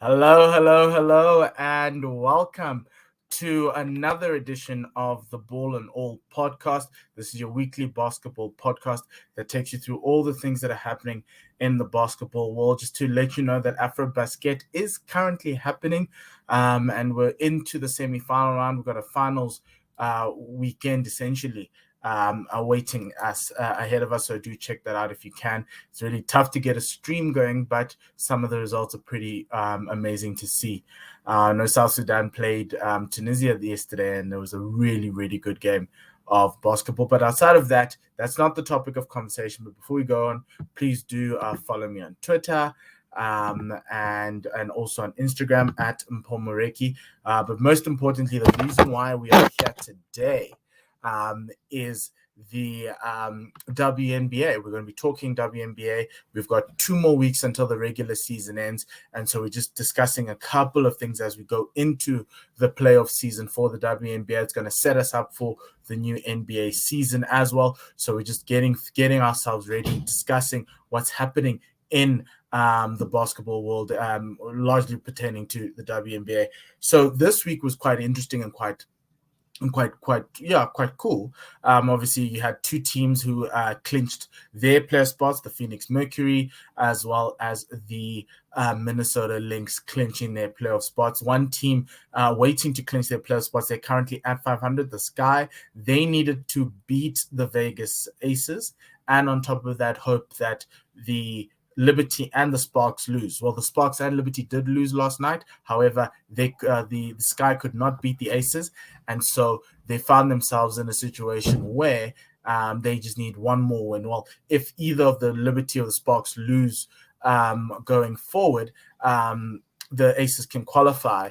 Hello, hello, hello, and welcome to another edition of the Ball and All podcast. This is your weekly basketball podcast that takes you through all the things that are happening in the basketball world. Just to let you know that AfroBasket is currently happening, and we're into the semi-final round. We've got a finals weekend essentially awaiting us ahead of us. So do check that out if you can. It's really tough to get a stream going, but some of the results are pretty amazing to see. No, South Sudan played Tunisia yesterday, and there was a really, really good game of basketball. But outside of that, that's not the topic of conversation. But before we go on, please do follow me on Twitter and also on Instagram at Mpho. But most importantly, the reason why we are here today is the WNBA. We're going to be talking WNBA. We've got 2 more weeks until the regular season ends. And so we're just discussing a couple of things as we go into the playoff season for the WNBA. It's going to set us up for the new NBA season as well. So we're just getting ourselves ready, discussing what's happening in the basketball world, largely pertaining to the WNBA. So this week was quite interesting and quite cool. Obviously, you had 2 teams who clinched their playoff spots: the Phoenix Mercury as well as the Minnesota Lynx clinching their playoff spots. One team waiting to clinch their playoff spots. They're currently at 500. The Sky, they needed to beat the Vegas Aces, and on top of that, hope that the Liberty and the Sparks lose. Well, the Sparks and Liberty did lose last night. However, the Sky could not beat the Aces, and so they found themselves in a situation where they just need one more win. Well, if either of the Liberty or the Sparks lose going forward, the Aces can qualify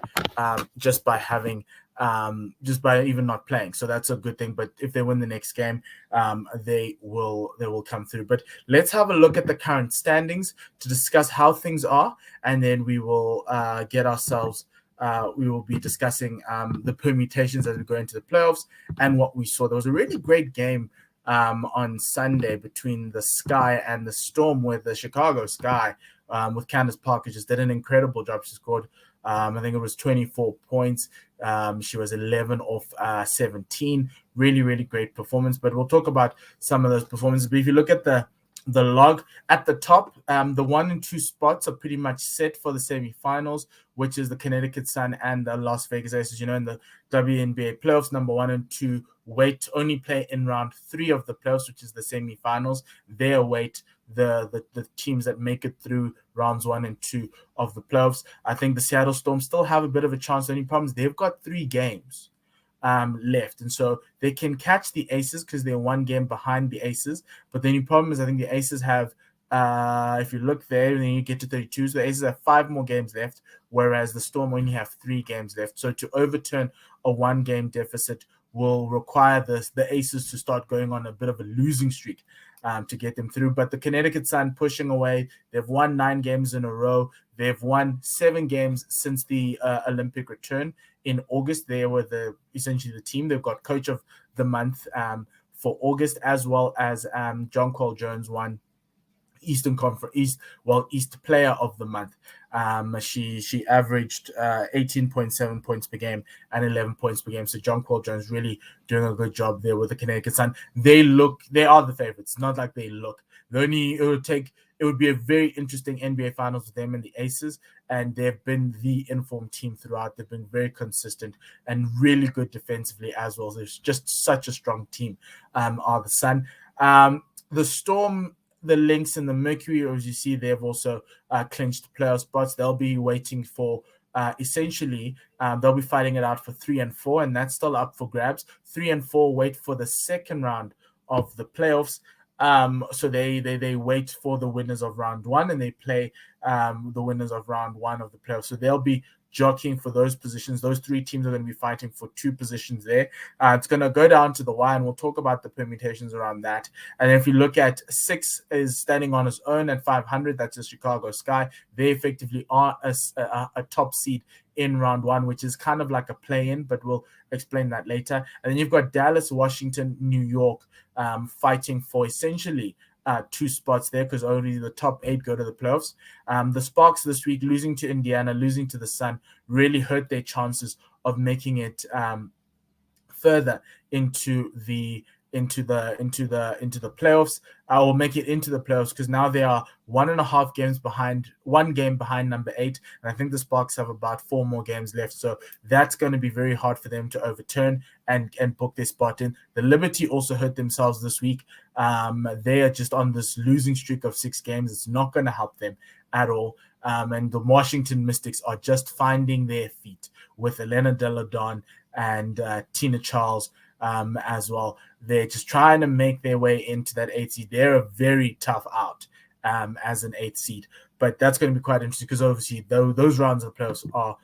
just by even not playing. So that's a good thing. But if they win the next game, they will come through. But let's have a look at the current standings to discuss how things are, and then we will get ourselves. We will be discussing the permutations as we go into the playoffs and what we saw. There was a really great game on Sunday between the Sky and the Storm, where the Chicago Sky with Candace Parker just did an incredible job. She scored, I think it was 24 points. She was 11 off 17. Really, really great performance. But we'll talk about some of those performances. But if you look at the log at the top, the 1 and 2 spots are pretty much set for the semifinals, which is the Connecticut Sun and the Las Vegas Aces. You know, in the WNBA playoffs, number 1 and 2 only play in round 3 of the playoffs, which is the semifinals. They await the teams that make it through rounds 1 and 2 of the playoffs. I think the Seattle Storm still have a bit of a chance. The only problem is they've got 3 games left, and so they can catch the Aces because they're 1 game behind the Aces. But the only problem is I think the Aces have, if you look there, and then you get to 32, so the Aces have 5 more games left, whereas the Storm only have 3 games left. So to overturn a 1-game deficit will require the Aces to start going on a bit of a losing streak to get them through. But the Connecticut Sun pushing away. They've won 9 games in a row. They've won 7 games since the Olympic return in August. They were essentially the team. They've got Coach of the Month for August, as well as Jonquel Jones won East Player of the Month. She averaged 18.7 points per game and 11 points per game. So Jonquel Jones really doing a good job there with the Connecticut Sun. They are the favorites. Not like they look. It would be a very interesting NBA Finals with them and the Aces, and they've been the informed team throughout. They've been very consistent and really good defensively as well. There's just such a strong team. Are the Sun, the Storm, the Lynx, and the Mercury, as you see, they've also clinched playoff spots. They'll be waiting for essentially they'll be fighting it out for 3 and 4, and that's still up for grabs. 3 and 4 wait for the second round of the playoffs. So they wait for the winners of round 1, and they play the winners of round 1 of the playoffs. So they'll be jockeying for those positions. Those 3 teams are going to be fighting for 2 positions there. It's going to go down to the wire, and we'll talk about the permutations around that. And if you look at 6 is standing on its own at 500, that's the Chicago Sky. They effectively are a top seed in round 1, which is kind of like a play-in, but we'll explain that later. And then you've got Dallas, Washington, New York fighting for essentially two spots there because only the top 8 go to the playoffs. The Sparks this week, losing to Indiana, losing to the Sun, really hurt their chances of making it further into the playoffs. I will make it into the playoffs because now they are 1.5 games behind, 1 game behind number 8, and I think the Sparks have about 4 more games left. So that's going to be very hard for them to overturn and book their spot in. The Liberty also hurt themselves this week. They are just on this losing streak of 6 games. It's not going to help them at all. And the Washington Mystics are just finding their feet with Elena Delle Donne and Tina Charles as well. They're just trying to make their way into that 8th seed. They're a very tough out as an 8th seed, but that's going to be quite interesting because obviously those rounds of the playoffs are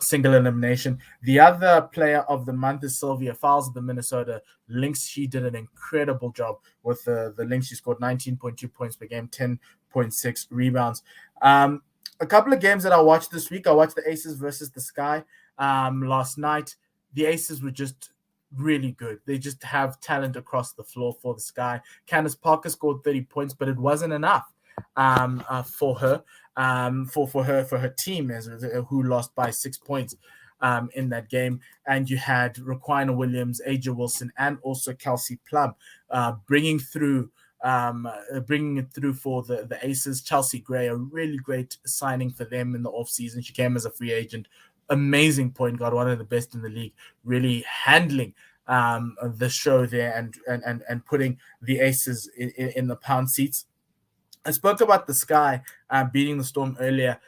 single elimination. The other player of the month is Sylvia Fowles of the Minnesota Lynx. She did an incredible job with the Lynx. She scored 19.2 points per game, 10.6 rebounds. A couple of games that I watched this week. I watched the Aces versus the Sky last night. The Aces were just really good. They just have talent across the floor for the Sky. Candace Parker scored 30 points, but it wasn't enough for her, for her team, who lost by 6 points in that game. And you had Raquina Williams, Aja Wilson, and also Kelsey Plum bringing it through for the Aces. Chelsea Gray, a really great signing for them in the offseason. She came as a free agent. Amazing point guard, one of the best in the league, really handling the show there and putting the Aces in the pound seats. I spoke about the Sky beating the Storm earlier.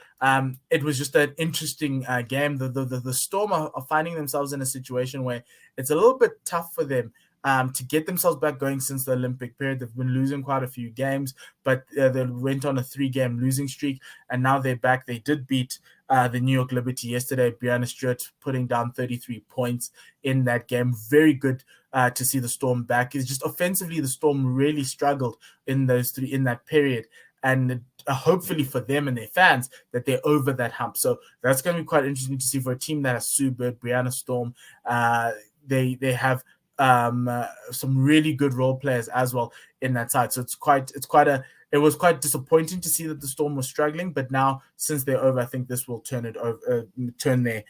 It was just an interesting game. The Storm are finding themselves in a situation where it's a little bit tough for them to get themselves back going since the Olympic period. They've been losing quite a few games, but they went on a 3-game losing streak, and now they're back. They did beat the New York Liberty yesterday. Brianna Stewart putting down 33 points in that game. Very good to see the Storm back. It's just offensively, the Storm really struggled in that period, and hopefully for them and their fans that they're over that hump. So that's going to be quite interesting to see for a team that has Sue Bird, Brianna Storm. They have some really good role players as well in that side. So it was quite disappointing to see that the Storm was struggling, but now since they're over, I think this will turn their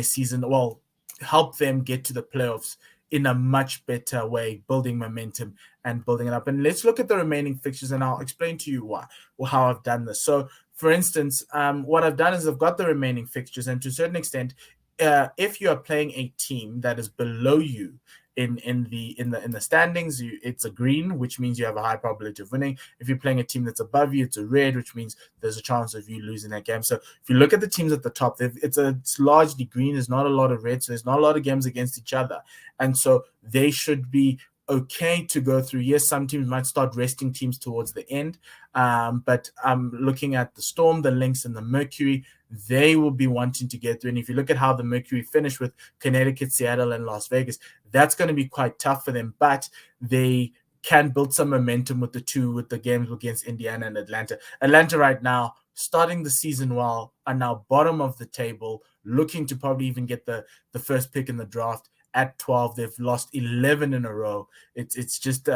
season, well, help them get to the playoffs in a much better way, building momentum and building it up. And let's look at the remaining fixtures, and I'll explain to you how I've done this. So for instance, what I've done is I've got the remaining fixtures, and to a certain extent, if you are playing a team that is below you in the standings, it's a green, which means you have a high probability of winning. If you're playing a team that's above you, it's a red, which means there's a chance of you losing that game. So if you look at the teams at the top, it's largely green. There's not a lot of red, so there's not a lot of games against each other, and so they should be okay to go through. Yes, some teams might start resting teams towards the end, but I'm looking at the Storm, the Lynx, and the Mercury. They will be wanting to get through. And if you look at how the Mercury finished with Connecticut, Seattle, and Las Vegas, that's going to be quite tough for them. But they can build some momentum with the games against Indiana and Atlanta. Atlanta right now, starting the season well, are now bottom of the table, looking to probably even get the first pick in the draft at 12. They've lost 11 in a row. It's just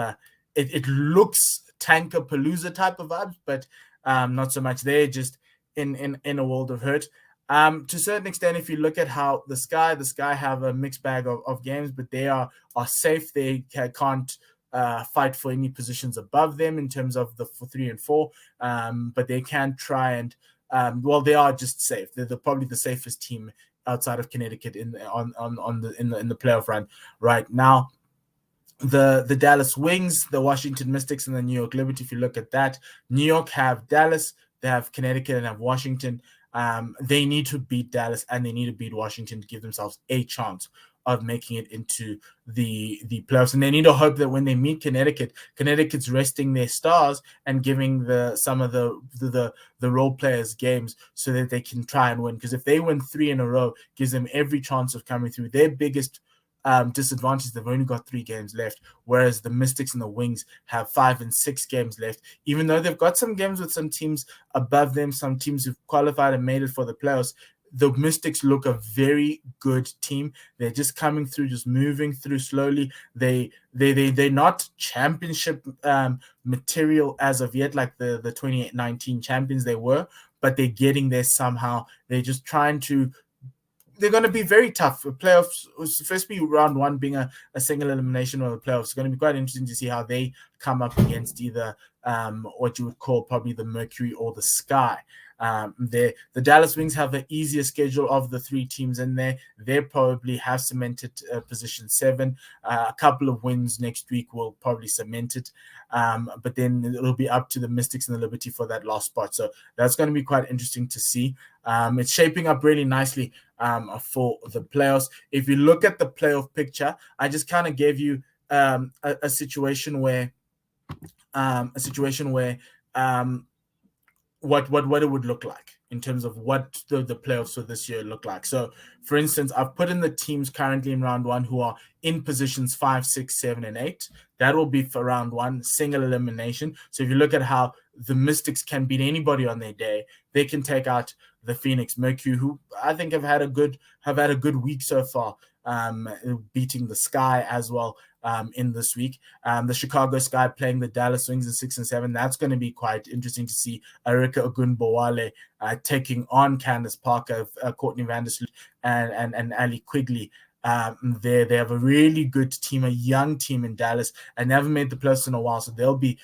it looks Tanker-Palooza type of vibes, but not so much. They're just in a world of hurt. To a certain extent, if you look at how the Sky have a mixed bag of games, but they are safe. They can't fight for any positions above them in terms of the 3 and 4, but they can try and they are just safe. They're probably the safest team outside of Connecticut in the playoff run right now. The Dallas Wings, the Washington Mystics, and the New York Liberty. If you look at that, New York have Dallas, they have Connecticut, and have Washington. They need to beat Dallas and they need to beat Washington to give themselves a chance of making it into the playoffs. And they need to hope that when they meet Connecticut's resting their stars and giving some of the role players games so that they can try and win. Because if they win 3 in a row, gives them every chance of coming through. Their biggest disadvantage, they've only got 3 games left, whereas the Mystics and the Wings have 5 and 6 games left, even though they've got some games with some teams above them, some teams who've qualified and made it for the playoffs. the Mystics look a very good team. They're just coming through, just moving through slowly. They're not championship material as of yet, like the 2019 champions they were, but they're getting there somehow. They're just trying to. They're going to be very tough. Playoffs, firstly, round one being a single elimination of the playoffs, it's going to be quite interesting to see how they come up against either what you would call probably the Mercury or the Sky. The Dallas Wings have the easier schedule of the three teams in there. They probably have cemented position 7. A couple of wins next week will probably cement it. But then it'll be up to the Mystics and the Liberty for that last spot. So that's going to be quite interesting to see. It's shaping up really nicely for the playoffs. If you look at the playoff picture, I just kind of gave you a situation where what it would look like in terms of what the playoffs for this year look like. So, for instance, I've put in the teams currently in round one who are in positions 5, 6, 7, and 8. That will be for round one, single elimination. So if you look at how the Mystics can beat anybody on their day, they can take out the Phoenix Mercury, who I think have had a good week so far, beating the Sky as well in this week. The Chicago Sky playing the Dallas Wings in 6 and 7. That's going to be quite interesting to see. Erika Ogunbowale taking on Candace Parker, Courtney Vandersloot, and Ali Quigley. They have a really good team, a young team in Dallas, and they haven't made the playoffs in a while, so they'll be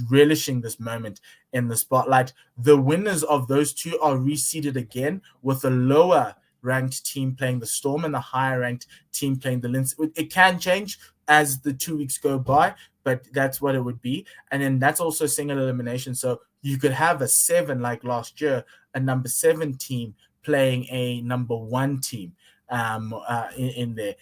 relishing this moment in the spotlight. The winners of those two are reseeded again with a lower ranked team playing the Storm and the higher ranked team playing the Lynx. It can change as the 2 weeks go by, but that's what it would be. And then that's also single elimination. So you could have a 7 like last year, a number 7 team playing a number 1 team in there.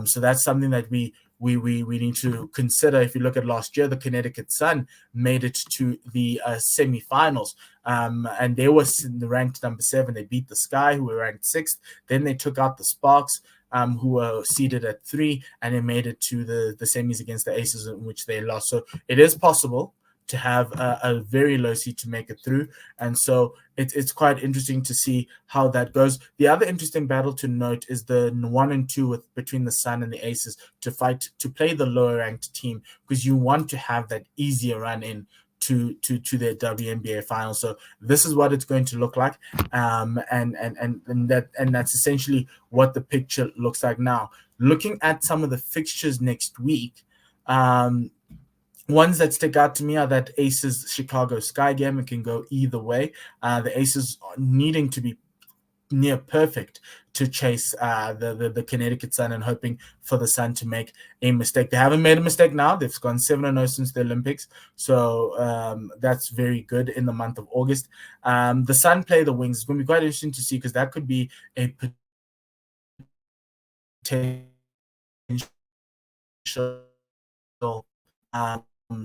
So that's something that we need to consider. If you look at last year, the Connecticut Sun made it to the semifinals, and they were ranked number 7. They beat the Sky, who were ranked 6th. Then they took out the Sparks, who were seeded at 3, and they made it to the semis against the Aces, in which they lost. So it is possible to have a very low seed to make it through. And so it's quite interesting to see how that goes. The other interesting battle to note is the 1 and 2 between the Sun and the Aces to play the lower ranked team, because you want to have that easier run in to their WNBA final. So this is what it's going to look like. And that's essentially what the picture looks like now. Looking at some of the fixtures next week, ones that stick out to me are that Aces Chicago Sky game. It can go either way. The Aces are needing to be near perfect to chase the Connecticut Sun and hoping for the Sun to make a mistake. They haven't made a mistake now. They've gone 7-0 since the Olympics. So that's very good in the month of August. The Sun play the Wings. It's going to be quite interesting to see, because that could be a potential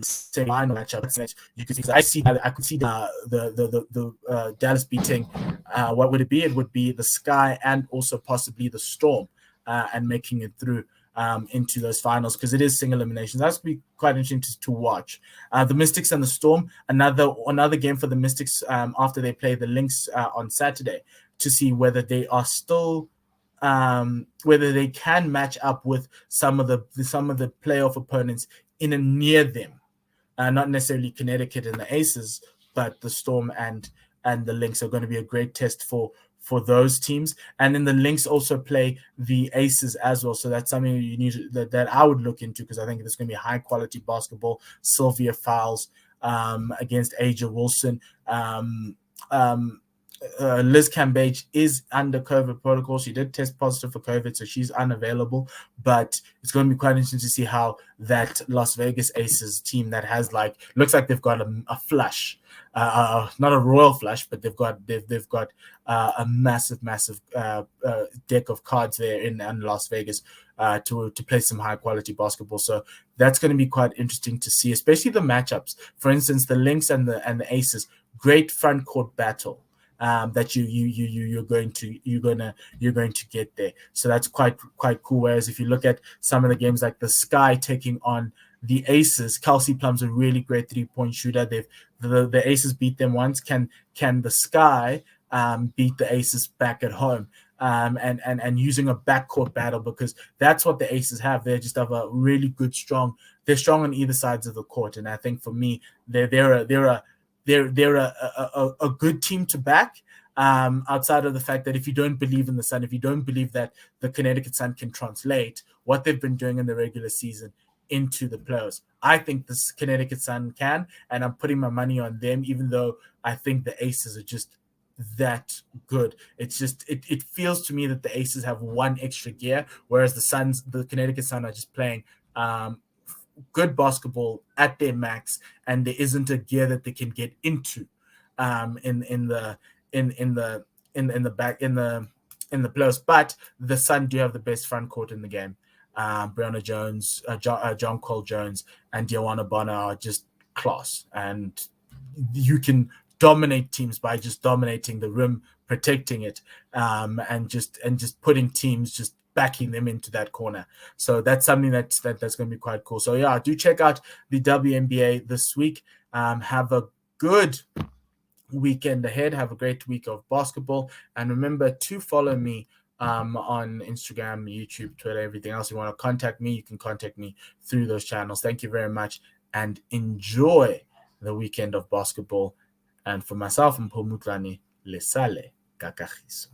semi-final matchup. You could see, I could see the Dallas beating. What would it be? It would be the Sky and also possibly the Storm, and making it through into those finals, because it is single eliminations. That's going to be quite interesting to watch. The Mystics and the Storm, another game for the Mystics after they play the Lynx on Saturday, to see whether they are still. Whether they can match up with some of the playoff opponents in and near them, not necessarily Connecticut and the Aces, but the Storm and the Lynx are going to be a great test for those teams. And then the Lynx also play the Aces as well, so that's something you need that I would look into, because I think there's going to be high quality basketball. Sylvia Fowles against Aja Wilson. Liz Cambage is under COVID protocol. She did test positive for COVID, so she's unavailable. But it's going to be quite interesting to see how that Las Vegas Aces team that has looks like they've got a flush, not a royal flush, but they've got a massive deck of cards there in Las Vegas to play some high quality basketball. So that's going to be quite interesting to see, especially the matchups. For instance, the Lynx and the Aces, great front court battle. That you're going to get there. So that's quite cool. Whereas if you look at some of the games like the Sky taking on the Aces, Kelsey Plum's a really great 3-point shooter. The Aces beat them once. Can the Sky beat the Aces back at home. And using a backcourt battle, because that's what the Aces have. They just have a really good, they're strong on either sides of the court. And I think for me, they're a good team to back. Outside of the fact that if you don't believe in the Sun, if you don't believe that the Connecticut Sun can translate what they've been doing in the regular season into the playoffs, I think this Connecticut Sun can, and I'm putting my money on them, even though I think the Aces are just that good. It's just it feels to me that the Aces have one extra gear, whereas the Connecticut Sun are just playing good basketball at their max, and there isn't a gear that they can get into in the playoffs. But the Sun do have the best front court in the game. Brianna Jones, John Cole Jones, and Diawana Bonner are just class, and you can dominate teams by just dominating the rim, protecting it, and just putting teams, just backing them into that corner. So that's something that's going to be quite cool. So yeah, do check out the WNBA this week. Have a good weekend ahead. Have a great week of basketball, and remember to follow me on Instagram, YouTube, Twitter, everything else. If you want to contact me, you can contact me through those channels. Thank you very much, and enjoy the weekend of basketball. And for myself, Mpho Mutlani, le sale kakagiso.